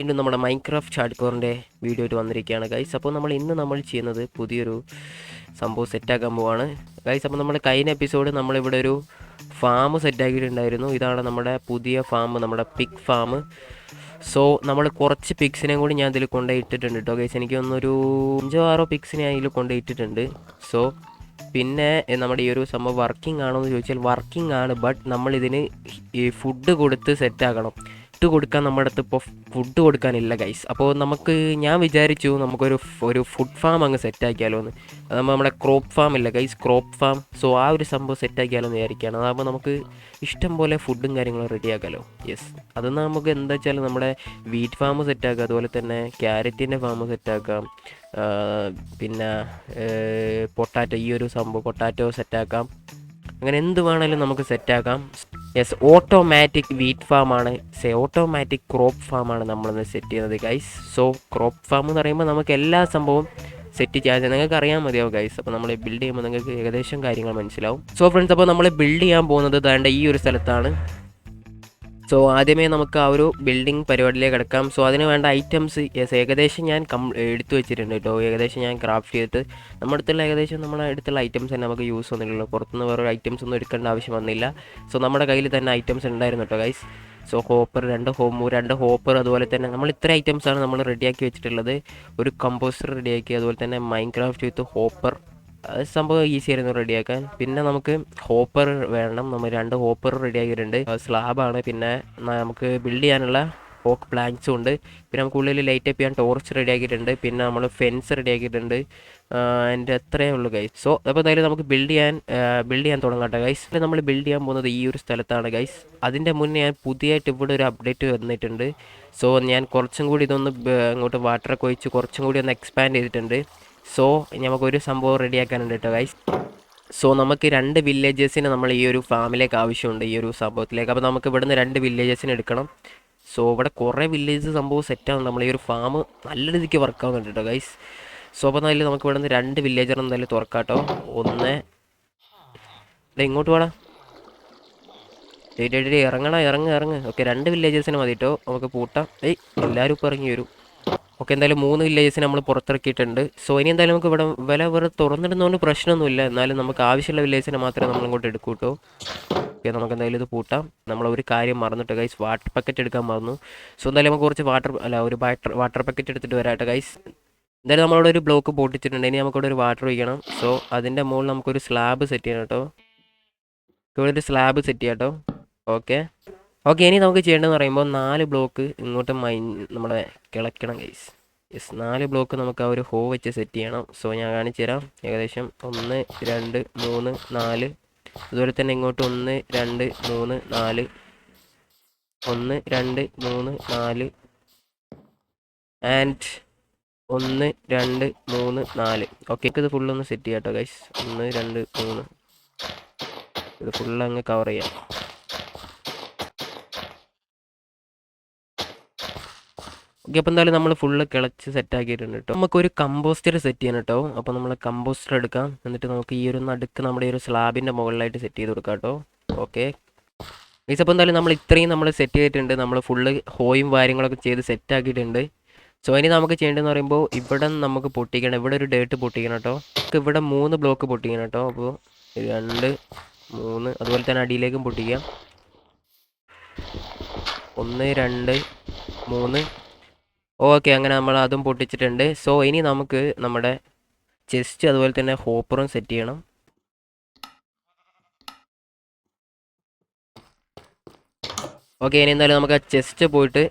വീണ്ടും നമ്മുടെ Minecraft ഹാർഡ്കോറിൻ്റെ video ആയിട്ട് വന്നിരിക്കുകയാണ് ഗൈസ്. അപ്പോൾ നമ്മൾ ചെയ്യുന്നത് പുതിയൊരു സംഭവം സെറ്റാക്കാൻ പോവാണ് ഗൈസ്. അപ്പോൾ നമ്മൾ കഴിഞ്ഞ എപ്പിസോഡ് നമ്മളിവിടെ ഒരു ഫാം സെറ്റാക്കിയിട്ടുണ്ടായിരുന്നു. ഇതാണ് നമ്മുടെ പുതിയ ഫാം, നമ്മുടെ പിഗ് ഫാം. സോ നമ്മൾ കുറച്ച് പിഗ്സിനെയും കൂടി ഞാൻ ഇതിൽ കൊണ്ടുപോയി ഇട്ടിട്ടുണ്ട് കേട്ടോ ഗൈസ്. എനിക്ക് തോന്നുന്നൊരു 5-6 പിഗ്സിനെ ഞാൻ ഇതിൽ കൊണ്ടുപോയി ഇട്ടിട്ടുണ്ട്. സോ പിന്നെ നമ്മുടെ ഈ ഒരു സംഭവം വർക്കിംഗ് ആണോ എന്ന് ചോദിച്ചാൽ വർക്കിംഗ് ആണ്. ബട്ട് നമ്മളിതിന് ഈ ഫുഡ് കൊടുത്ത് സെറ്റാക്കണം. ഫുഡ് കൊടുക്കാൻ നമ്മുടെ അടുത്ത് ഇപ്പോൾ ഫുഡ് കൊടുക്കാനില്ല ഗൈസ്. അപ്പോൾ ഞാൻ വിചാരിച്ചു നമുക്കൊരു ഫുഡ് ഫാം അങ്ങ് സെറ്റാക്കിയാലോ എന്ന്. നമ്മുടെ ക്രോപ്പ് ഫാം ഇല്ല ഗൈസ്, ക്രോപ്പ് ഫാം. സോ ആ ഒരു സംഭവം സെറ്റാക്കിയാലോ എന്ന് വിചാരിക്കുകയാണ്. അതാകുമ്പോൾ നമുക്ക് ഇഷ്ടം പോലെ ഫുഡും കാര്യങ്ങളും റെഡിയാക്കാമല്ലോ. യെസ്, അതൊന്ന് നമുക്ക് എന്താ വെച്ചാൽ നമ്മുടെ വീറ്റ് ഫാം സെറ്റാക്കാം, അതുപോലെ തന്നെ ക്യാരറ്റിൻ്റെ ഫാം സെറ്റാക്കാം, പിന്നെ പൊട്ടാറ്റോ, ഈ ഒരു സംഭവം പൊട്ടാറ്റോ സെറ്റാക്കാം. അങ്ങനെ എന്ത് വേണമെങ്കിലും നമുക്ക് സെറ്റാക്കാം. യെസ്, ഓട്ടോമാറ്റിക് വീറ്റ് ഫാമാണ്, ഓട്ടോമാറ്റിക് ക്രോപ്പ് ഫാമാണ് നമ്മളിന്ന് സെറ്റ് ചെയ്യുന്നത് ഗൈസ്. സോ ക്രോപ്പ് ഫാം എന്ന് പറയുമ്പോൾ നമുക്ക് എല്ലാ സംഭവവും സെറ്റ് ചെയ്യാൻ നിങ്ങൾക്ക് അറിയാൻ മതിയാവും ഗൈസ്. അപ്പോൾ നമ്മൾ ബിൽഡ് ചെയ്യുമ്പോൾ നിങ്ങൾക്ക് ഏകദേശം കാര്യങ്ങൾ മനസ്സിലാവും. സോ ഫ്രണ്ട്സ്, അപ്പോൾ നമ്മൾ ബിൽഡ് ചെയ്യാൻ പോകുന്നത് ദാണ്ട ഈ ഒരു സ്ഥലത്താണ്. സോ ആദ്യമേ നമുക്ക് ആ ഒരു ബിൽഡിംഗ് പരിപാടിയിലേക്ക് കിടക്കാം. സോ അതിന് വേണ്ട ഐറ്റംസ് ഏകദേശം ഞാൻ എടുത്തു വെച്ചിട്ടുണ്ട് കേട്ടോ. ഏകദേശം ഞാൻ ക്രാഫ്റ്റ് ചെയ്തിട്ട് നമ്മുടെ അടുത്തുള്ള ഐറ്റംസ് തന്നെ നമുക്ക് യൂസ് വന്നിട്ടുള്ളൂ. പുറത്തുനിന്ന് വേറെ ഐറ്റംസ് ഒന്നും എടുക്കേണ്ട ആവശ്യം വന്നില്ല. സോ നമ്മുടെ കയ്യിൽ തന്നെ ഐറ്റംസ് ഉണ്ടായിരുന്നു കേട്ടോ ഗൈസ്. സോ രണ്ട് ഹോപ്പർ, അതുപോലെ തന്നെ നമ്മൾ ഇത്ര ഐറ്റംസാണ് നമ്മൾ റെഡിയാക്കി വെച്ചിട്ടുള്ളത്. ഒരു കമ്പോസ്റ്റർ റെഡിയാക്കി, അതുപോലെ തന്നെ മൈൻക്രാഫ്റ്റ് വിത്ത് ഹോപ്പർ, സംഭവം ഈസി ആയിരുന്നു റെഡിയാക്കാൻ. പിന്നെ നമുക്ക് ഹോപ്പർ വേണം. നമ്മൾ 2 ഹോപ്പർ റെഡിയാക്കിയിട്ടുണ്ട്. സ്ലാബാണ്. പിന്നെ നമുക്ക് ബിൽഡ് ചെയ്യാനുള്ള ഓക്ക് പ്ലാങ്ക്സും ഉണ്ട്. പിന്നെ നമുക്ക് ഉള്ളിൽ ലൈറ്റ് അപ്പ് ചെയ്യാൻ ടോർച്ച് റെഡിയാക്കിയിട്ടുണ്ട്. പിന്നെ നമ്മൾ ഫെൻസ് റെഡിയാക്കിയിട്ടുണ്ട്. എൻ്റെ അത്രയേ ഉള്ളൂ ഗൈസ്. സോ അപ്പോൾ എന്തായാലും നമുക്ക് ബിൽഡ് ചെയ്യാൻ തുടങ്ങാട്ടെ ഗൈസ്. നമ്മൾ ബിൽഡ് ചെയ്യാൻ പോകുന്നത് ഈ ഒരു സ്ഥലത്താണ് ഗൈസ്. അതിൻ്റെ മുന്നേ ഞാൻ പുതിയതായിട്ട് ഇവിടെ ഒരു അപ്ഡേറ്റ് വന്നിട്ടുണ്ട്. സോ ഞാൻ കുറച്ചും കൂടി ഇതൊന്ന് അങ്ങോട്ട് വാട്ടറൊക്കെ ഒഴിച്ച് കുറച്ചും കൂടി ഒന്ന് എക്സ്പാൻഡ് ചെയ്തിട്ടുണ്ട്. സോ നമുക്കൊരു സംഭവം റെഡിയാക്കാനുണ്ട് കേട്ടോ ഗൈസ്. സോ നമുക്ക് 2 വില്ലേജസിന് നമ്മൾ ഈ ഒരു ഫാമിലേക്ക് ആവശ്യമുണ്ട്, ഈ ഒരു സംഭവത്തിലേക്ക്. അപ്പോൾ നമുക്ക് ഇവിടുന്ന് 2 വില്ലേജസിന് എടുക്കണം. സോ ഇവിടെ കുറേ വില്ലേജ് സംഭവം സെറ്റാണ്. നമ്മൾ ഈ ഒരു ഫാം നല്ല രീതിക്ക് വർക്കാവുന്നുണ്ട് കേട്ടോ ഗൈസ്. സോ അപ്പോൾ എന്തായാലും നമുക്ക് ഇവിടുന്ന് 2 വില്ലേജർ എന്തായാലും തുറക്കാം കേട്ടോ. ഒന്ന് ഇങ്ങോട്ട് വേണം, ഇറങ്ങ്. ഓക്കെ, 2 വില്ലേജസിന് മതി കേട്ടോ. നമുക്ക് പൂട്ടാം. എല്ലാവരും ഇപ്പോൾ ഇറങ്ങി വരും. ഓക്കെ, എന്തായാലും 3 വില്ലേജസിന് നമ്മൾ പുറത്തിറക്കിയിട്ടുണ്ട്. സോ ഇനി എന്തായാലും നമുക്ക് ഇവിടെ വെറുതെ തുറന്നിടുന്നതുകൊണ്ട് പ്രശ്നമൊന്നുമില്ല. എന്നാലും നമുക്ക് ആവശ്യമുള്ള വില്ലേജിനെ മാത്രമേ നമ്മളിങ്ങോട്ട് എടുക്കൂ കേട്ടോ. ഓക്കെ, നമുക്ക് എന്തായാലും ഇത് പൂട്ടാം. നമ്മളൊരു കാര്യം മറന്നിട്ട് ഗൈസ്, വാട്ടർ പാക്കറ്റ് എടുക്കാൻ മറന്നു. സോ എന്തായാലും നമുക്ക് കുറച്ച് വാട്ടർ പാക്കറ്റ് എടുത്തിട്ട് വരാട്ടെ ഗൈസ്. എന്തായാലും നമ്മളവിടെ ഒരു ബ്ലോക്ക് പൊട്ടിച്ചിട്ടുണ്ട്. ഇനി നമുക്കിവിടെ ഒരു വാട്ടർ ഒഴിക്കണം. സോ അതിൻ്റെ മുകളിൽ നമുക്കൊരു സ്ലാബ് സെറ്റ് ചെയ്യണം കേട്ടോ. ഇവിടെ ഒരു സ്ലാബ് സെറ്റ് ചെയ്യാം കേട്ടോ. ഓക്കെ, ഇനി നമുക്ക് ചെയ്യേണ്ടതെന്ന് പറയുമ്പോൾ 4 ബ്ലോക്ക് ഇങ്ങോട്ട് നമ്മളെ കിളയ്ക്കണം ഗൈസ്. യെസ്, 4 ബ്ലോക്ക് നമുക്ക് ആ ഒരു ഹോ വെച്ച് സെറ്റ് ചെയ്യണം. സോ ഞാൻ കാണിച്ചു തരാം. ഏകദേശം 1 2 3 4, അതുപോലെ തന്നെ ഇങ്ങോട്ട് 1 2 3 4, 1 2 3 4 ആൻഡ് 1 2 3 4. ഓക്കെ, ഇത് ഫുള്ളൊന്ന് സെറ്റ് ചെയ്യാം കേട്ടോ ഗൈസ്. 1 2 3 ഇത് ഫുള്ള് അങ്ങ് കവർ ചെയ്യാം. ഓക്കെ, അപ്പോൾ എന്തായാലും നമ്മൾ ഫുള്ള് കിളച്ച് സെറ്റാക്കിയിട്ടുണ്ട് കേട്ടോ. നമുക്കൊരു കമ്പോസ്റ്റർ സെറ്റ് ചെയ്യണം കേട്ടോ. അപ്പോൾ നമ്മൾ കമ്പോസ്റ്റർ എടുക്കാം. എന്നിട്ട് നമുക്ക് ഈ ഒരു നടുക്ക് നമ്മുടെ ഈ ഒരു സ്ലാബിൻ്റെ മുകളിലായിട്ട് സെറ്റ് ചെയ്ത് കൊടുക്കാം കേട്ടോ. ഓക്കെ ഗൈസ്, അപ്പോൾ എന്തായാലും നമ്മൾ ഇത്രയും നമ്മൾ സെറ്റ് ചെയ്തിട്ടുണ്ട്. നമ്മൾ ഫുള്ള് ഹോയും കാര്യങ്ങളൊക്കെ ചെയ്ത് സെറ്റാക്കിയിട്ടുണ്ട്. സോ ഇനി നമുക്ക് ചെയ്യേണ്ടതെന്ന് പറയുമ്പോൾ ഇവിടെ നമുക്ക് പൊട്ടിക്കണം. ഇവിടെ ഒരു ഡേട്ട് പൊട്ടിക്കണം കേട്ടോ. നമുക്ക് ഇവിടെ 3 ബ്ലോക്ക് പൊട്ടിക്കണം കേട്ടോ. അപ്പോൾ 2 3, അതുപോലെ തന്നെ അടിയിലേക്കും പൊട്ടിക്കാം. 1 2 3. ഓക്കെ, അങ്ങനെ നമ്മൾ അതും പൊട്ടിച്ചിട്ടുണ്ട്. സോ ഇനി നമുക്ക് നമ്മുടെ ചെസ്റ്റ് അതുപോലെ തന്നെ ഹോപ്പറും സെറ്റ് ചെയ്യണം. ഓക്കെ, ഇനി എന്തായാലും നമുക്ക് ആ ചെസ്റ്റ് പോയിട്ട്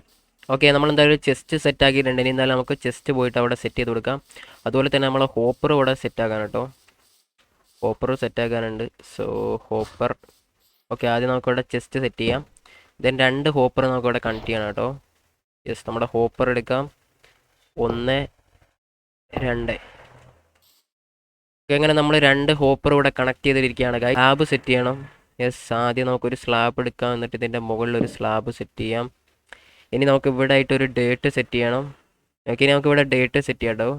നമ്മളെന്തായാലും ചെസ്റ്റ് സെറ്റ് ആക്കിയിട്ടുണ്ട്. ഇനി എന്തായാലും നമുക്ക് ചെസ്റ്റ് പോയിട്ട് അവിടെ സെറ്റ് ചെയ്ത് കൊടുക്കാം. അതുപോലെ തന്നെ നമ്മൾ ഹോപ്പറും ഇവിടെ സെറ്റ് ആക്കാൻ കേട്ടോ. ഹോപ്പറും സെറ്റ് ആക്കാനുണ്ട്. സോ ഹോപ്പർ, ഓക്കെ, ആദ്യം നമുക്കിവിടെ ചെസ്റ്റ് സെറ്റ് ചെയ്യാം. ദെൻ 2 ഹോപ്പർ നമുക്കിവിടെ കണക്ട് ചെയ്യണം കേട്ടോ. യെസ്, നമ്മുടെ ഹോപ്പർ എടുക്കാം. 1 2. അങ്ങനെ നമ്മൾ 2 ഹോപ്പർ ഇവിടെ കണക്ട് ചെയ്തിരിക്കുകയാണ്. സ്ലാബ് സെറ്റ് ചെയ്യണം. യെസ്, ആദ്യം നമുക്കൊരു സ്ലാബ് എടുക്കാം. എന്നിട്ട് ഇതിൻ്റെ മുകളിൽ ഒരു സ്ലാബ് സെറ്റ് ചെയ്യാം. ഇനി നമുക്ക് ഇവിടെ ആയിട്ടൊരു ഡേറ്റ് സെറ്റ് ചെയ്യണം. ഓക്കെ, ഇനി നമുക്ക് ഇവിടെ ഡേറ്റ് സെറ്റ് ചെയ്യാം കേട്ടോ.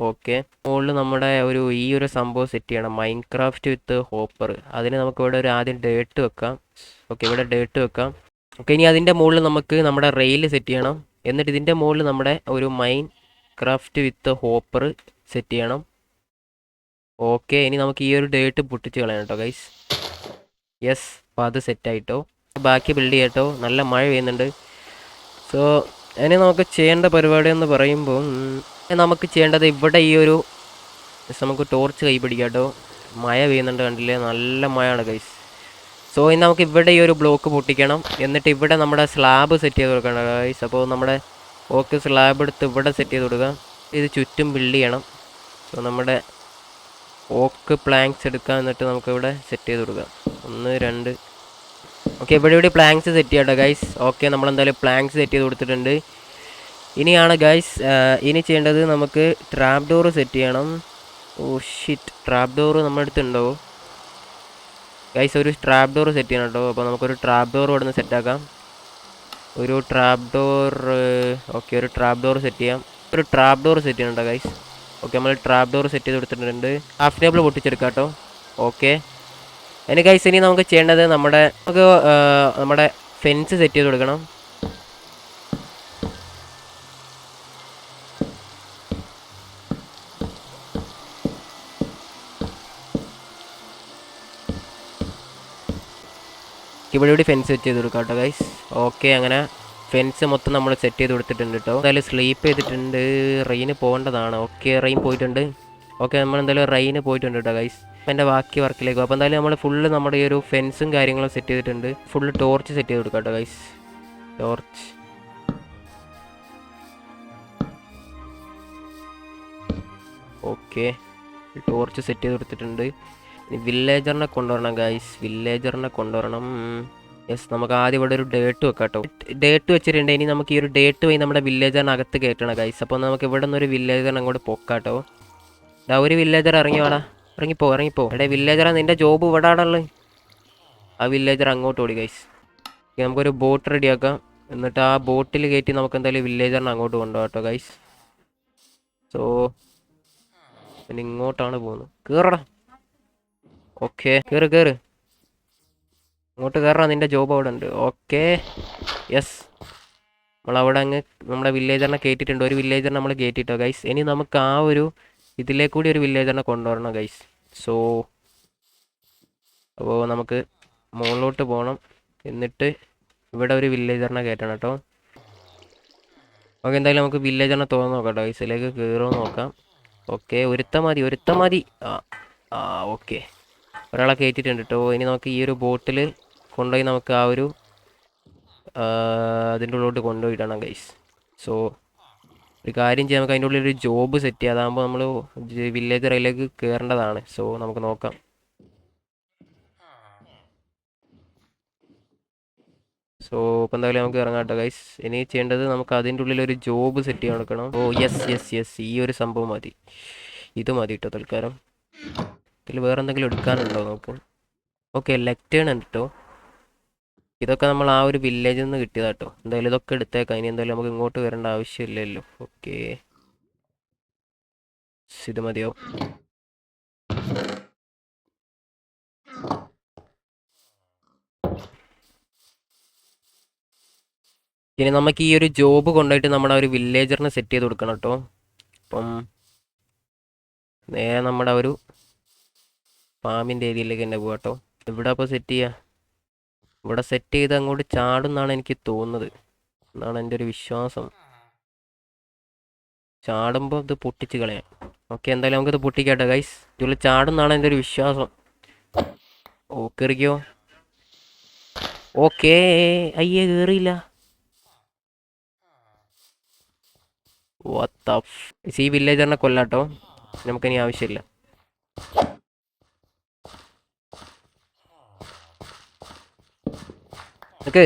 ഓക്കെ, മുകളിൽ നമ്മുടെ ഈ ഒരു സംഭവം സെറ്റ് ചെയ്യണം, മൈൻക്രാഫ്റ്റ് വിത്ത് ഹോപ്പർ. അതിന് നമുക്ക് ഇവിടെ ആദ്യം ഡേറ്റ് വെക്കാം. ഓക്കെ, ഇവിടെ ഡേറ്റ് വെക്കാം. ഓക്കെ, ഇനി അതിൻ്റെ മുകളിൽ നമുക്ക് നമ്മുടെ റെയിൽ സെറ്റ് ചെയ്യണം. എന്നിട്ട് ഇതിൻ്റെ മുകളിൽ നമ്മുടെ ഒരു മൈൻ ക്രാഫ്റ്റ് വിത്ത് ഹോപ്പർ സെറ്റ് ചെയ്യണം. ഓക്കെ, ഇനി നമുക്ക് ഈ ഒരു ഡേട്ട് പൊട്ടിച്ച് കളയാം കേട്ടോ ഗൈസ്. യെസ്, അപ്പോൾ അത് സെറ്റായിട്ടോ. ബാക്കി ബിൽഡ് ചെയ്യട്ടോ. നല്ല മഴ പെയ്യുന്നുണ്ട്. സോ ഇനി നമുക്ക് ചെയ്യേണ്ട പരിപാടി എന്ന് പറയുമ്പോൾ നമുക്ക് ചെയ്യേണ്ടത് ഇവിടെ ഈ ഒരു നമുക്ക് ടോർച്ച് കൈ പിടിക്കാം കേട്ടോ. മഴ പെയ്യുന്നുണ്ട്, കണ്ടില്ലേ, നല്ല മഴയാണ് ഗൈസ്. സോ ഇനി നമുക്ക് ഇവിടെ ഈ ഒരു ബ്ലോക്ക് പൊട്ടിക്കണം. എന്നിട്ട് ഇവിടെ നമ്മുടെ സ്ലാബ് സെറ്റ് ചെയ്ത് കൊടുക്കണം ഗൈസ്. അപ്പോൾ നമ്മുടെ സ്ലാബ് എടുത്ത് ഇവിടെ സെറ്റ് ചെയ്ത് കൊടുക്കാം. ഇത് ചുറ്റും ബിൽഡ് ചെയ്യണം. സോ നമ്മുടെ പ്ലാങ്ക്സ് എടുക്കാം. എന്നിട്ട് നമുക്കിവിടെ സെറ്റ് ചെയ്ത് കൊടുക്കാം. 1 2. ഓക്കെ, ഇവിടെ പ്ലാങ്ക്സ് സെറ്റ് ചെയ്യാം കേട്ടോ ഗൈസ്. ഓക്കെ, നമ്മളെന്തായാലും പ്ലാങ്ക്സ് സെറ്റ് ചെയ്ത് കൊടുത്തിട്ടുണ്ട്. ഇനിയാണ് ഗൈസ് ഇനി ചെയ്യേണ്ടത് നമുക്ക് ട്രാപ്പ് ഡോർ സെറ്റ് ചെയ്യണം. ഓ ഷിറ്റ്, ട്രാപ്പ് ഡോർ നമ്മുടെ അടുത്തുണ്ടോ ഗൈസ്? ഒരു ട്രാപ്പ് ഡോർ സെറ്റ് ചെയ്യണം കേട്ടോ. അപ്പോൾ നമുക്കൊരു ട്രാപ്പ് ഡോർ ഇവിടെ നിന്ന് സെറ്റാക്കാം. ഒരു ട്രാപ്പ് ഡോർ. ഓക്കെ, ഒരു ട്രാപ്പ് ഡോർ സെറ്റ് ചെയ്യാം. ഒരു ട്രാപ്പ് ഡോർ സെറ്റ് ചെയ്യണം കേട്ടോ ഗൈസ്. ഓക്കെ, നമ്മൾ ട്രാപ്പ് ഡോർ സെറ്റ് ചെയ്ത് കൊടുത്തിട്ടുണ്ട്. ഹാഫ് ടേബിൾ പൊട്ടിച്ചെടുക്കാം കേട്ടോ. ഓക്കെ, ഇനി ഗൈസ് ഇനി നമുക്ക് ചെയ്യേണ്ടത് നമ്മുടെ ഫെൻസ് സെറ്റ് ചെയ്ത് കൊടുക്കണം. ഇവിടെ ഫെൻസ് സെറ്റ് ചെയ്ത് കൊടുക്കാം കേട്ടോ ഗൈസ്. ഓക്കെ, അങ്ങനെ ഫെൻസ് മൊത്തം നമ്മൾ സെറ്റ് ചെയ്ത് കൊടുത്തിട്ടുണ്ട് കേട്ടോ. എന്തായാലും സ്ലീപ്പ് ചെയ്തിട്ടുണ്ട്. റെയിന് പോകേണ്ടതാണ്. ഓക്കെ, റെയിൻ പോയിട്ടുണ്ട്. ഓക്കെ, നമ്മൾ എന്തായാലും റെയിന് പോയിട്ടുണ്ട് കേട്ടോ ഗൈസ്. എൻ്റെ ബാക്കി വർക്കിലേക്ക് പോകും. അപ്പോൾ എന്തായാലും നമ്മൾ ഫുള്ള് നമ്മുടെ ഈ ഒരു ഫെൻസും കാര്യങ്ങളും സെറ്റ് ചെയ്തിട്ടുണ്ട്. ഫുള്ള് ടോർച്ച് സെറ്റ് ചെയ്ത് കൊടുക്കാം കേട്ടോ guys. Torch. Okay, torch set ചെയ്ത് കൊടുത്തിട്ടുണ്ട്. വില്ലേജറിനെ കൊണ്ടുവരണം ഗൈസ്. വില്ലേജറിനെ കൊണ്ടുവരണം. യെസ്, നമുക്ക് ആദ്യം ഇവിടെ ഒരു ഡേട്ട് വെക്കാം കേട്ടോ. ഡേട്ട് വെച്ചിട്ടുണ്ട്. ഇനി നമുക്ക് ഈ ഒരു ഡേട്ട് വഴി നമ്മുടെ വില്ലേജറിനകത്ത് കയറ്റണം ഗൈസ്. അപ്പോൾ നമുക്ക് ഇവിടെ നിന്നൊരു വില്ലേജറിനെ അങ്ങോട്ട് പൊക്കാട്ടോ. ഒരു വില്ലേജർ ഇറങ്ങിയോടാ. ഇറങ്ങിപ്പോ. എടേ വില്ലേജറാ, നിൻ്റെ ജോബ് ഇവിടെ ആണുള്ളത്. ആ വില്ലേജർ അങ്ങോട്ട് ഓടി ഗൈസ്. നമുക്കൊരു ബോട്ട് റെഡിയാക്കാം. എന്നിട്ട് ആ ബോട്ടിൽ കയറ്റി നമുക്ക് എന്തായാലും വില്ലേജറിനെ അങ്ങോട്ട് കൊണ്ടുപോകാം കേട്ടോ ഗൈസ്. സോ പിന്നെ ഇങ്ങോട്ടാണ് പോകുന്നത്. കയറടാ. ഓക്കെ, കയറ്. അങ്ങോട്ട് കയറാ, നിൻ്റെ ജോബ് അവിടെ ഉണ്ട്. ഓക്കെ, യെസ്, നമ്മളവിടെ അങ്ങ് നമ്മുടെ വില്ലേജറിനെ കയറ്റിയിട്ടുണ്ട്. ഒരു വില്ലേജറിനെ നമ്മൾ കയറ്റിയിട്ടോ ഗൈസ്. ഇനി നമുക്ക് ആ ഒരു ഇതിലേക്കൂടി ഒരു വില്ലേജറിനെ കൊണ്ടുവരണം ഗൈസ്. സോ അപ്പോൾ നമുക്ക് മുകളിലോട്ട് പോകണം. എന്നിട്ട് ഇവിടെ ഒരു വില്ലേജറിനെ കയറ്റണം കേട്ടോ. ഓക്കെ, എന്തായാലും നമുക്ക് വില്ലേജറിനെ തുറന്ന് നോക്കാം കേട്ടോ. ഗൈസിലേക്ക് കയറുമോ നോക്കാം. ഓക്കെ, ഒരുത്തം മതി. ആ ഓക്കെ, ഒരാളെ കയറ്റിയിട്ടുണ്ട് കേട്ടോ. ഇനി നമുക്ക് ഈ ഒരു ബോട്ടിൽ കൊണ്ടുപോയി നമുക്ക് ആ ഒരു അതിൻ്റെ ഉള്ളിലോട്ട് കൊണ്ടുപോയിടണം ഗൈസ്. സോ ഒരു കാര്യം ചെയ്യാം, നമുക്ക് അതിൻ്റെ ഉള്ളിൽ ഒരു ജോബ് സെറ്റ് ചെയ്യാം. അതാകുമ്പോൾ നമ്മൾ വില്ലേജർ അതിലേക്ക് കയറേണ്ടതാണ്. സോ നമുക്ക് നോക്കാം. സോ ഇപ്പം എന്തായാലും നമുക്ക് ഇറങ്ങാം കേട്ടോ ഗൈസ്. ഇനി ചെയ്യേണ്ടത് നമുക്ക് അതിൻ്റെ ഉള്ളിൽ ഒരു ജോബ് സെറ്റ് ചെയ്യാൻ കൊടുക്കണം. ഓ യെസ്, ഈ ഒരു സംഭവം മതി. ഇത് മതി കേട്ടോ തൽക്കാലം. ഇതിൽ വേറെ എന്തെങ്കിലും എടുക്കാനുണ്ടോ നോക്കും. ഓക്കെ, ലെക്ടേൺ ഉണ്ട് കേട്ടോ. ഇതൊക്കെ നമ്മൾ ആ ഒരു വില്ലേജിൽ നിന്ന് കിട്ടിയതാ കേട്ടോ. എന്തായാലും ഇതൊക്കെ എടുത്തേക്കാം. ഇനി എന്തായാലും നമുക്ക് ഇങ്ങോട്ട് വരേണ്ട ആവശ്യമില്ലല്ലോ. ഓക്കെ, ഇത് മതിയോ? ഇനി നമുക്ക് ഈ ഒരു ജോബ് കൊണ്ടുപോയിട്ട് നമ്മുടെ ഒരു വില്ലേജറിനെ സെറ്റ് ചെയ്ത് കൊടുക്കണം കേട്ടോ. അപ്പം നേരെ നമ്മുടെ ഒരു ഫാമിൻ്റെ ഏരിയയിലേക്ക് തന്നെ പോകാം കേട്ടോ. ഇവിടെ അപ്പോൾ സെറ്റ് ചെയ്യാം. ഇവിടെ സെറ്റ് ചെയ്ത് അങ്ങോട്ട് ചാടുന്നാണ് എനിക്ക് തോന്നുന്നത്, എന്നാണ് എൻ്റെ ഒരു വിശ്വാസം. ചാടുമ്പോൾ ഇത് പൊട്ടിച്ച് കളയാം. ഓക്കെ, എന്തായാലും നമുക്കിത് പൊട്ടിക്കാട്ടെ ഗൈസ്. ഇതിൽ ചാടുന്നാണ് എൻ്റെ ഒരു വിശ്വാസം. ഓക്കെ, എറിക്കോ. ഓക്കേ, അയ്യേ കയറിയില്ല. ഈ വില്ലേജറിനെ കൊല്ലാട്ടോ, നമുക്കിനി ആവശ്യമില്ല. ഓക്കെ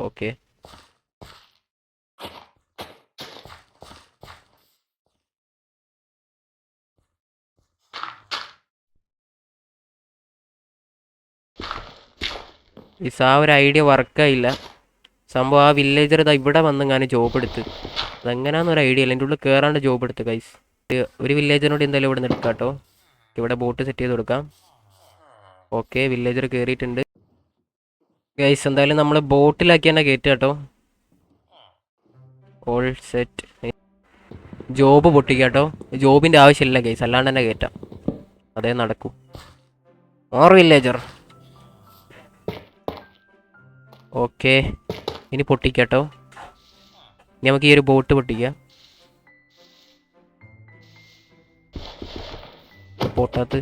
ഓക്കെ, ആ ഒരു ഐഡിയ വർക്കായില്ല. സംഭവം ആ വില്ലേജർ ഇതാ ഇവിടെ വന്ന് ഞാൻ ജോബ് എടുത്ത്. അതെങ്ങനെയാണെന്നൊരു ഐഡിയ ഇല്ല. എൻ്റെ ഉള്ളിൽ കയറാണ്ട് ജോബ് എടുത്ത് ഗൈസ്. ഒരു വില്ലേജറിനോട് എന്തായാലും ഇവിടെ നിന്ന് എടുക്കാം കേട്ടോ. ഇവിടെ ബോട്ട് സെറ്റ് ചെയ്ത് കൊടുക്കാം. ഓക്കെ, വില്ലേജർ കയറിയിട്ടുണ്ട്. ഗൈസ് എന്തായാലും നമ്മൾ ബോട്ടിലാക്കി തന്നെ കയറ്റുക കേട്ടോ. All set. ജോബ് പൊട്ടിക്കുക കേട്ടോ. ജോബിൻ്റെ ആവശ്യമില്ല ഗൈസ്, അല്ലാണ്ട് തന്നെ കയറ്റാം. അതേ നടക്കൂ. More villager. ഓക്കെ, ഇനി പൊട്ടിക്കാം കേട്ടോ. ഇനി നമുക്ക് ഈ ഒരു ബോട്ട് പൊട്ടിക്കാം. പൊട്ടാത്ത്.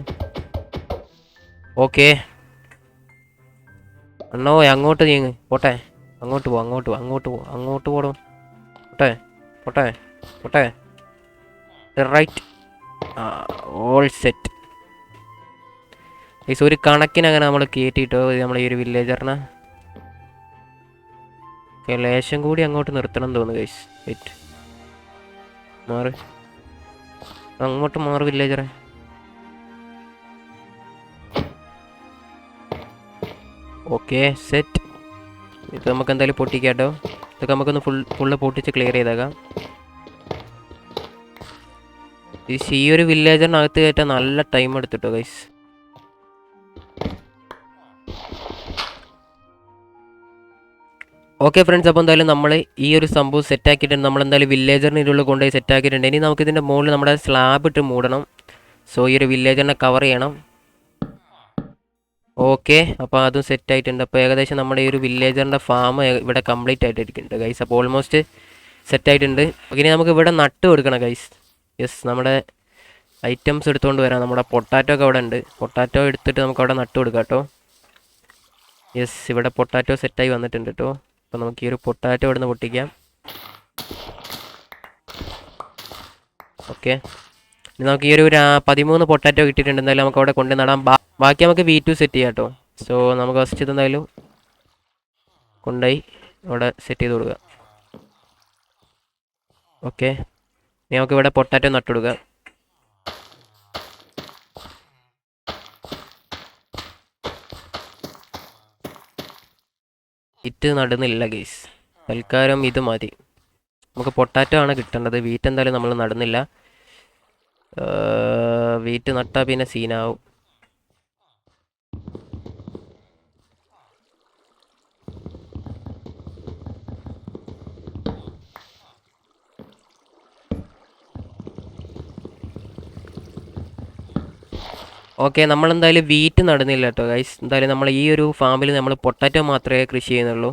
ഓക്കെ അണ്ണോ, അങ്ങോട്ട് നീങ്ങ്. പോട്ടെ, അങ്ങോട്ട് പോ, അങ്ങോട്ട് പോ, അങ്ങോട്ട് പോ, അങ്ങോട്ട് പോടും. പോട്ടെ പോട്ടെ പോട്ടെ. റൈറ്റ്. All set. ഗൈസ് ഒരു കണക്കിന് അങ്ങനെ നമ്മൾ കയറ്റിയിട്ടോ നമ്മൾ ഈ ഒരു വില്ലേജറിനെ. ലേശം കൂടി അങ്ങോട്ട് നിർത്തണം തോന്നുന്നു ഗൈസ്. വെയിറ്റ്, മാറ്, അങ്ങോട്ട് മാറ് വില്ലേജറെ. Okay set. ഇത് നമുക്ക് എന്തായാലും പൊട്ടിക്കാട്ടോ. ഇതൊക്കെ നമുക്കൊന്ന് ഫുള്ള് പൊട്ടിച്ച് ക്ലിയർ ചെയ്തേക്കാം. ഈ ഒരു വില്ലേജറിനകത്ത് കയറ്റാൻ നല്ല ടൈം എടുത്തിട്ടോ ഗൈസ്. ഓക്കെ ഫ്രണ്ട്സ്, അപ്പോൾ എന്തായാലും നമ്മൾ ഈ ഒരു സംഭവം സെറ്റാക്കിയിട്ടുണ്ട്. നമ്മളെന്തായാലും വില്ലേജറിന് ഇതിനുള്ളിൽ കൊണ്ടുപോയി സെറ്റാക്കിയിട്ടുണ്ട്. ഇനി നമുക്കിതിൻ്റെ മുകളിൽ നമ്മുടെ സ്ലാബ് ഇട്ട് മൂടണം. സോ ഈ ഒരു വില്ലേജറിനെ കവർ ചെയ്യണം. ഓക്കെ, അപ്പോൾ അതും സെറ്റായിട്ടുണ്ട്. അപ്പോൾ ഏകദേശം നമ്മുടെ ഈ ഒരു വില്ലേജറിൻ്റെ ഫാം ഇവിടെ കംപ്ലീറ്റ് ആയിട്ടിരിക്കുന്നുണ്ട് ഗൈസ്. അപ്പോൾ ഓൾമോസ്റ്റ് സെറ്റായിട്ടുണ്ട്. ഇനി നമുക്ക് ഇവിടെ നട്ട് കൊടുക്കണം ഗൈസ്. യെസ്, നമ്മുടെ ഐറ്റംസ് എടുത്തുകൊണ്ട് വരാം. നമ്മുടെ പൊട്ടാറ്റോ ഒക്കെ അവിടെ ഉണ്ട്. പൊട്ടാറ്റോ എടുത്തിട്ട് നമുക്ക് അവിടെ നട്ട് കൊടുക്കാം കേട്ടോ. യെസ്, ഇവിടെ പൊട്ടാറ്റോ സെറ്റായി വന്നിട്ടുണ്ട് കേട്ടോ. അപ്പോൾ നമുക്ക് ഈ ഒരു പൊട്ടാറ്റോ ഇവിടെ നിന്ന് പൊട്ടിക്കാം. ഓക്കെ, ഇനി നമുക്ക് ഈ ഒരു 13 പൊട്ടാറ്റോ കിട്ടിയിട്ടുണ്ട്. എന്തായാലും നമുക്ക് അവിടെ കൊണ്ട് നടാം. ബാക്കി നമുക്ക് V2 സെറ്റ് ചെയ്യാം കേട്ടോ. സോ നമുക്ക് ഫസ്റ്റ് ഇത് എന്തായാലും കൊണ്ടുപോയി അവിടെ സെറ്റ് ചെയ്ത് കൊടുക്കുക. ഓക്കെ, ഇനി നമുക്ക് ഇവിടെ പൊട്ടാറ്റോ നട്ടുകൊടുക്കുക. ഇത് നടുന്നില്ല ഗൈസ്, തൽക്കാലം ഇത് മതി. നമുക്ക് പൊട്ടാറ്റോ ആണ് കിട്ടേണ്ടത്. വീറ്റ് എന്തായാലും നമ്മൾ നടുന്നില്ല. വീറ്റ് നട്ടാൽ പിന്നെ സീനാവും. ഓക്കെ, നമ്മളെന്തായാലും വീറ്റ് നടുന്നില്ല കേട്ടോ ഗൈസ്. എന്തായാലും നമ്മൾ ഈ ഒരു ഫാമിൽ നമ്മൾ പൊട്ടാറ്റോ മാത്രമേ കൃഷി ചെയ്യുന്നുള്ളൂ.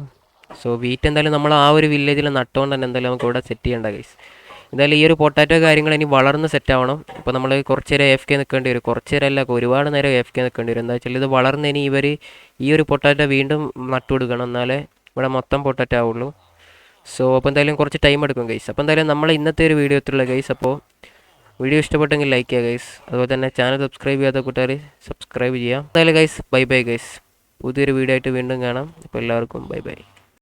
സോ വീറ്റ് എന്തായാലും നമ്മൾ ആ ഒരു വില്ലേജിൽ നട്ടുകൊണ്ട് തന്നെ എന്തായാലും നമുക്ക് ഇവിടെ സെറ്റ് ചെയ്യേണ്ട ഗൈസ്. എന്തായാലും ഈ ഒരു പൊട്ടാറ്റോ കാര്യങ്ങൾ ഇനി വളർന്ന് സെറ്റ് ആവണം. അപ്പോൾ നമ്മൾ കുറച്ച് നേരം AFK നിൽക്കേണ്ടി വരും. കുറച്ച് നേരം അല്ല, ഒരുപാട് നേരം AFK നിൽക്കേണ്ടി വരും. എന്താ വെച്ചാൽ ഇത് വളർന്ന് ഇനി ഇവർ ഈ ഒരു പൊട്ടാറ്റോ വീണ്ടും നട്ടു കൊടുക്കണം, എന്നാലേ ഇവിടെ മൊത്തം പൊട്ടാറ്റോ ആവുള്ളൂ. സോ അപ്പോൾ എന്തായാലും കുറച്ച് ടൈം എടുക്കും ഗൈസ്. അപ്പോൾ എന്തായാലും നമ്മൾ ഇന്നത്തെ ഒരു വീഡിയോ എത്തുള്ള ഗൈസ്. അപ്പോൾ വീഡിയോ ഇഷ്ടപ്പെട്ടെങ്കിൽ ലൈക്ക് ചെയ്യുക ഗൈസ്. അതുപോലെ തന്നെ ചാനൽ സബ്സ്ക്രൈബ് ചെയ്യാത്ത കൂട്ടുകാർ സബ്സ്ക്രൈബ് ചെയ്യാം. എന്തായാലും ഗൈസ് ബൈ ബൈ ഗൈസ്. പുതിയൊരു വീഡിയോ ആയിട്ട് വീണ്ടും കാണാം. അപ്പോൾ എല്ലാവർക്കും ബൈ ബൈ.